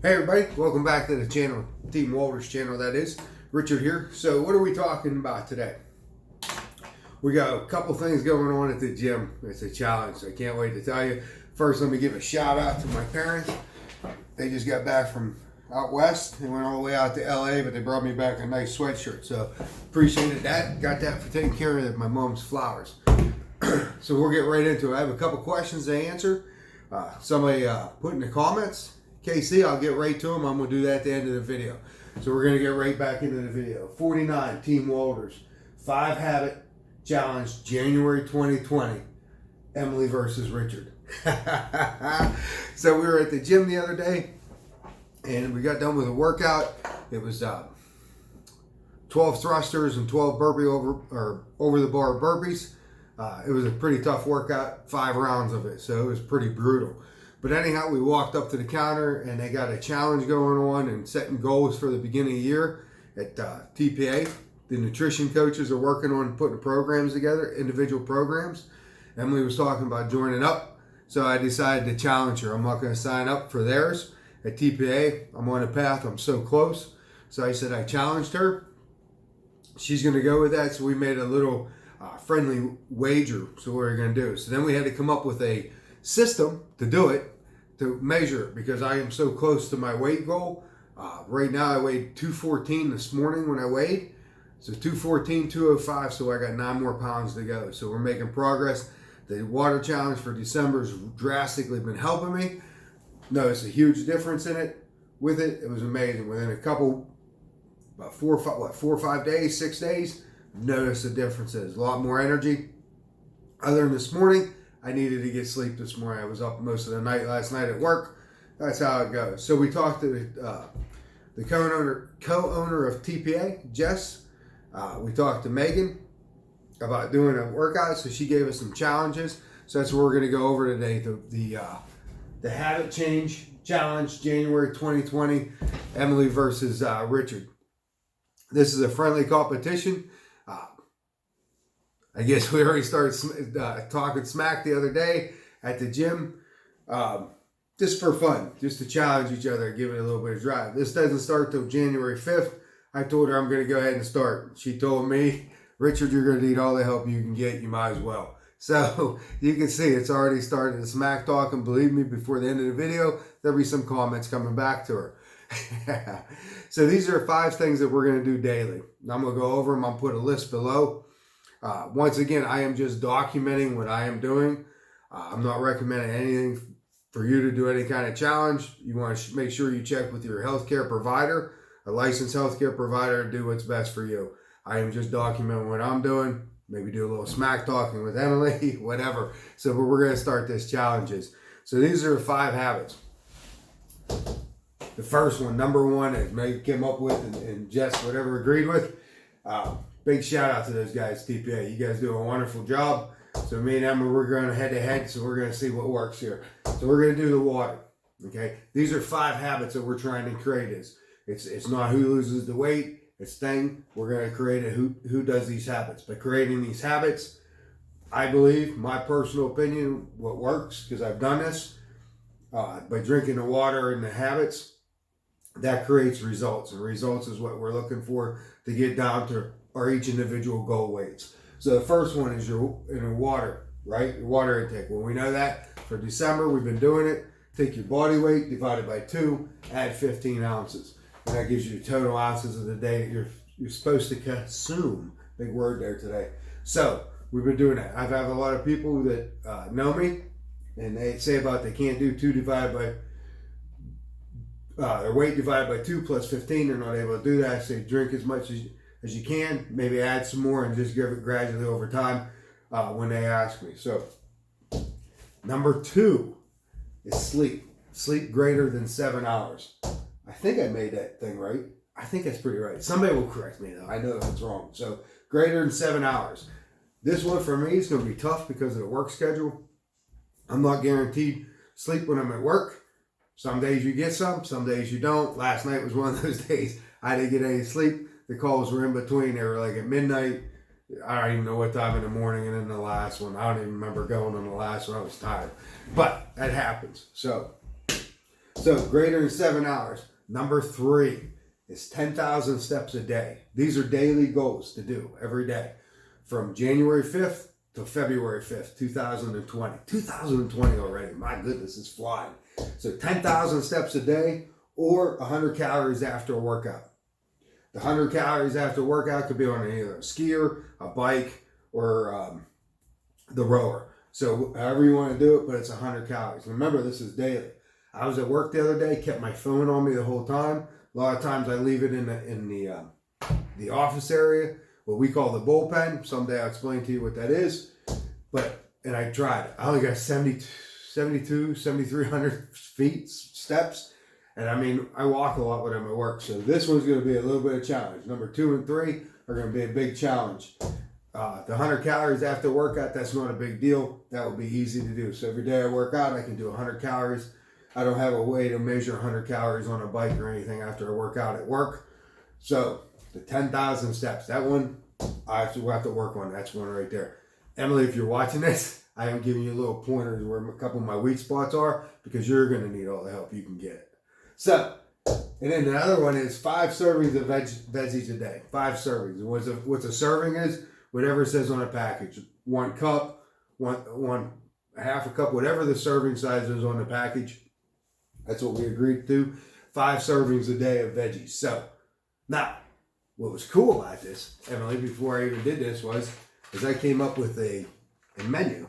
Hey everybody, welcome back to the channel, Team Walter's channel that is. Richard here. So what are we talking about today? We got a couple things going on at the gym. It's a challenge. I can't wait to tell you. First, let me give a shout out to my parents. They just got back from out west. They went all the way out to LA, but they brought me back a nice sweatshirt. So appreciated that. Got that for taking care of my mom's flowers. So we'll get right into it. I have a couple questions to answer. Somebody put in the comments. KC, I'll get right to them. I'm going to do that at the end of the video. So we're going to get right back into the video. 49, Team Walters. 5 Habit Challenge, January 2020. Emily versus Richard. So we were at the gym the other day, and we got done with a workout. It was 12 thrusters and 12 burpee over the bar burpees. It was a pretty tough workout, 5 rounds of it, so it was pretty brutal. But anyhow, we walked up to the counter and they got a challenge going on and setting goals for the beginning of the year at TPA. The nutrition coaches are working on putting programs together, individual programs. Emily was talking about joining up, so I decided to challenge her. I'm not going to sign up for theirs at TPA. I'm on a path. I'm so close. So I said I challenged her. She's going to go with that. So we made a little friendly wager. So what we're going to do. So then we had to come up with a system to do it, to measure it, because I am so close to my weight goal. Right now I weighed 214 this morning when I weighed. So 214, 205, so I got 9 more pounds to go. So we're making progress. The water challenge for December has drastically been helping me. Noticed a huge difference in it. With it, it was amazing. Within a couple, about 4 or 5 days, 6 days, noticed the differences. A lot more energy. Other than this morning, I needed to get sleep this morning. I was up most of the night last night at work. That's how it goes. So we talked to the co-owner of TPA, Jess. We talked to Megan about doing a workout, so she gave us some challenges. So that's what we're going to go over today. The Habit Change Challenge, January 2020, Emily versus Richard. This is a friendly competition. I guess we already started talking smack the other day at the gym, just for fun, just to challenge each other, give it a little bit of drive. This doesn't start till January 5th. I told her I'm going to go ahead and start. She told me, Richard, you're going to need all the help you can get. You might as well. So you can see it's already started to smack talk, and believe me, before the end of the video, there'll be some comments coming back to her. So these are 5 things that we're going to do daily. I'm going to go over them. I'll put a list below. Once again, I am just documenting what I am doing. I'm not recommending anything for you to do any kind of challenge. You want to make sure you check with your healthcare provider, a licensed healthcare provider, and do what's best for you. I am just documenting what I'm doing. Maybe do a little smack talking with Emily, whatever. So but we're going to start this challenges. So these are 5 habits. The first one, number 1, that Meg came up with and Jess, whatever, agreed with. Big shout out to those guys, TPA. You guys do a wonderful job. So me and Emma, we're going head to head. So we're going to see what works here. So we're going to do the water. Okay. These are 5 habits that we're trying to create. It's not who loses the weight. It's thing. We're going to create a who does these habits. By creating these habits, I believe, my personal opinion, what works, because I've done this, by drinking the water and the habits, that creates results. And results is what we're looking for to get down to our each individual goal weights. So the first one is your water, right? Your water intake. Well, we know that for December, we've been doing it. Take your body weight, divide it by 2, add 15 ounces. And that gives you the total ounces of the day that you're supposed to consume. Big word there today. So we've been doing that. I've had a lot of people that know me, and they say about they can't do 2 divided by their weight divided by 2 plus 15. They're not able to do that. I say drink as much as you can, maybe add some more, and just give it gradually over time when they ask me. So number 2 is sleep. Sleep greater than 7 hours. I think I made that thing right. I think that's pretty right. Somebody will correct me though. I know if it's wrong. So greater than 7 hours. This one for me is going to be tough because of the work schedule. I'm not guaranteed sleep when I'm at work. Some days you get some days you don't. Last night was one of those days I didn't get any sleep. The calls were in between. They were like at midnight. I don't even know what time in the morning. And then the last one, I don't even remember going on the last one. I was tired. But that happens. So So greater than 7 hours. Number 3 is 10,000 steps a day. These are daily goals to do every day from January 5th to February 5th, 2020. 2020 already. My goodness, it's flying. So 10,000 steps a day or 100 calories after a workout. The 100 calories after a workout could be on either a skier, a bike, or the rower. So however you want to do it, but it's 100 calories. Remember, this is daily. I was at work the other day, kept my phone on me the whole time. A lot of times I leave it in the office area, what we call the bullpen. Someday I'll explain to you what that is. And I tried it. I only got 7,300 steps. And I mean, I walk a lot when I'm at work. So this one's going to be a little bit of challenge. Number 2 and 3 are going to be a big challenge. The 100 calories after workout, that's not a big deal. That will be easy to do. So every day I work out, I can do 100 calories. I don't have a way to measure 100 calories on a bike or anything after I work out at work. So the 10,000 steps, that one, we'll have to work on. That's one right there. Emily, if you're watching this, I am giving you little pointers where a couple of my weak spots are because you're going to need all the help you can get. So, and then the other one is 5 servings of veggies a day. 5 servings. And what's a serving is whatever it says on a package. 1 cup, one half a cup, whatever the serving size is on the package. That's what we agreed to. 5 servings a day of veggies. So, now, what was cool about this, Emily, before I even did this is I came up with a menu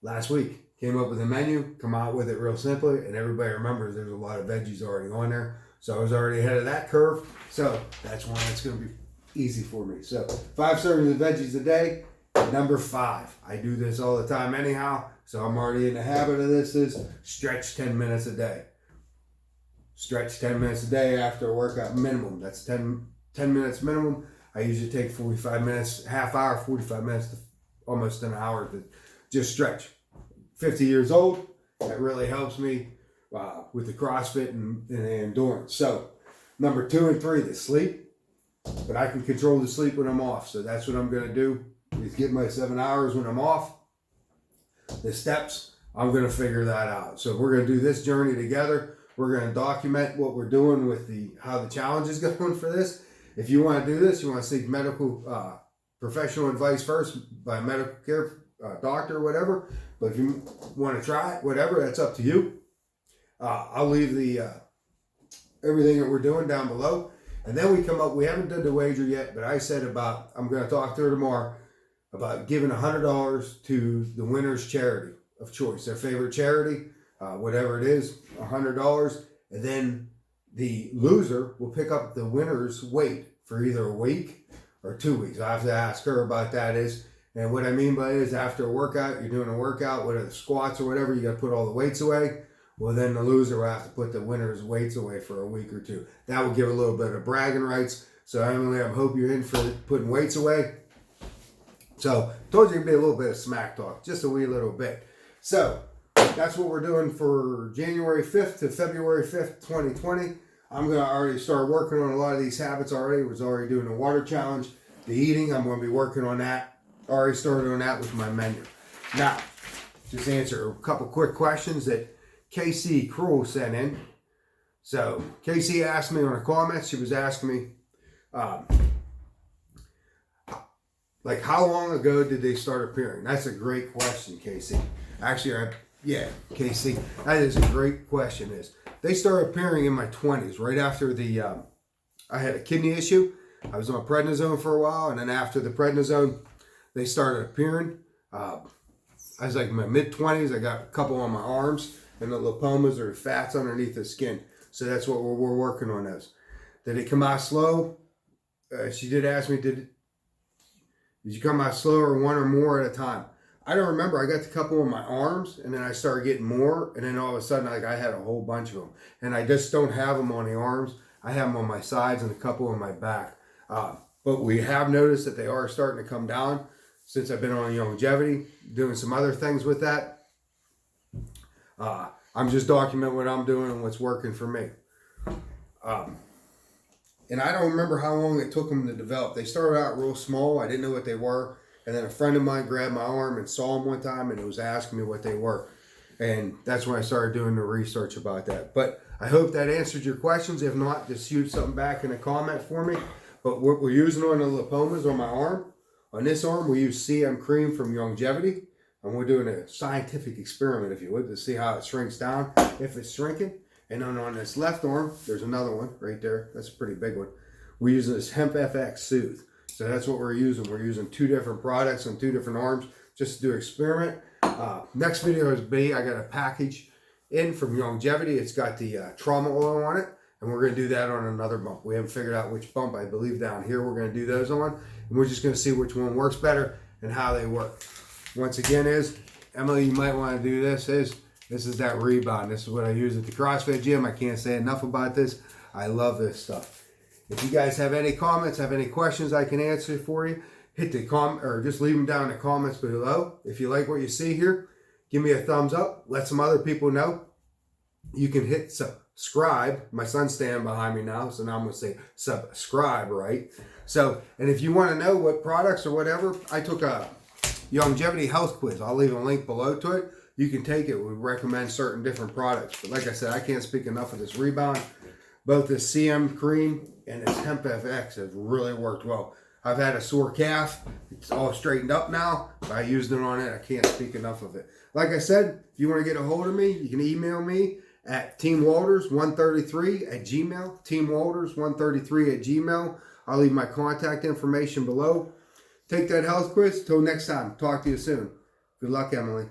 last week. Came up with a menu, come out with it real simply, and everybody remembers there's a lot of veggies already on there. So I was already ahead of that curve. So that's one that's going to be easy for me. So 5 servings of veggies a day. Number 5, I do this all the time anyhow, so I'm already in the habit of this, is stretch 10 minutes a day. Stretch 10 minutes a day after a workout minimum. That's 10 minutes minimum. I usually take 45 minutes, half hour, 45 minutes to almost an hour to just stretch. 50 years old, that really helps me with the CrossFit and the endurance. So number 2 and 3, the sleep, but I can control the sleep when I'm off. So that's what I'm going to do, is get my 7 hours when I'm off. The steps, I'm going to figure that out. So we're going to do this journey together. We're going to document what we're doing with how the challenge is going for this. If you want to do this, you want to seek medical professional advice first by a medical care doctor or whatever. But if you want to try it, whatever, that's up to you. I'll leave the everything that we're doing down below. And then we haven't done the wager yet, but I said I'm going to talk to her tomorrow about giving $100 to the winner's charity of choice, their favorite charity, whatever it is, $100. And then the loser will pick up the winner's weight for either a week or 2 weeks. I have to ask her about that. And what I mean by it is after a workout, you're doing a workout, whether the squats or whatever, you got to put all the weights away. Well, then the loser will have to put the winner's weights away for a week or 2. That will give a little bit of bragging rights. So Emily, I hope you're in for putting weights away. So told you it'd be a little bit of smack talk, just a wee little bit. So that's what we're doing for January 5th to February 5th, 2020. I'm going to already start working on a lot of these habits already. I was already doing the water challenge. The eating, I'm going to be working on that. Already started on that with my menu. Now, just answer a couple quick questions that KC Cruel sent in. So, KC asked me on a comment, she was asking me, like, how long ago did they start appearing? That's a great question, KC. Actually, KC, that is a great question. They started appearing in my 20s, right after I had a kidney issue. I was on prednisone for a while, and then after the prednisone, they started appearing. I was like in my mid-20s. I got a couple on my arms, and the lipomas are fats underneath the skin. So that's what we're working on those. Did it come out slow? She did ask me, did you come out slow or one or more at a time? I don't remember. I got a couple on my arms, and then I started getting more, and then all of a sudden, like, I had a whole bunch of them. And I just don't have them on the arms. I have them on my sides and a couple on my back. But we have noticed that they are starting to come down since I've been on Youngevity, doing some other things with that. I'm just documenting what I'm doing and what's working for me. And I don't remember how long it took them to develop. They started out real small. I didn't know what they were. And then a friend of mine grabbed my arm and saw them one time and was asking me what they were. And that's when I started doing the research about that. But I hope that answered your questions. If not, just shoot something back in a comment for me. But what we're using on the lipomas on my arm, on this arm, we use CM cream from Youngevity. And we're doing a scientific experiment, if you would, to see how it shrinks down, if it's shrinking. And then on this left arm, there's another one right there. That's a pretty big one. We're using this Hemp FX Soothe. So that's what we're using. We're using 2 different products on 2 different arms just to do an experiment. Next video is I got a package in from Youngevity. It's got the trauma oil on it, and we're going to do that on another bump. We haven't figured out which bump. I believe down here we're going to do those on, and we're just going to see which one works better and how they work. Once again, Emily, you might want to do this is that rebound. This is what I use at the CrossFit gym. I can't say enough about this. I love this stuff. If you guys have any comments, have any questions I can answer for you, hit the or just leave them down in the comments below. If you like what you see here, give me a thumbs up. Let some other people know. You can hit subscribe. My son's standing behind me now, so now I'm going to say subscribe, right? So, and if you want to know what products or whatever, I took a Youngevity health quiz. I'll leave a link below to it. You can take it. We recommend certain different products. But like I said, I can't speak enough of this rebound. Both the CM cream and this Hemp FX have really worked well. I've had a sore calf. It's all straightened up now. I used it on it. I can't speak enough of it. Like I said, if you want to get a hold of me, you can email me at teamwalters133@gmail. teamwalters133@gmail. I'll leave my contact information below. Take that health quiz. Till next time. Talk to you soon. Good luck, Emily.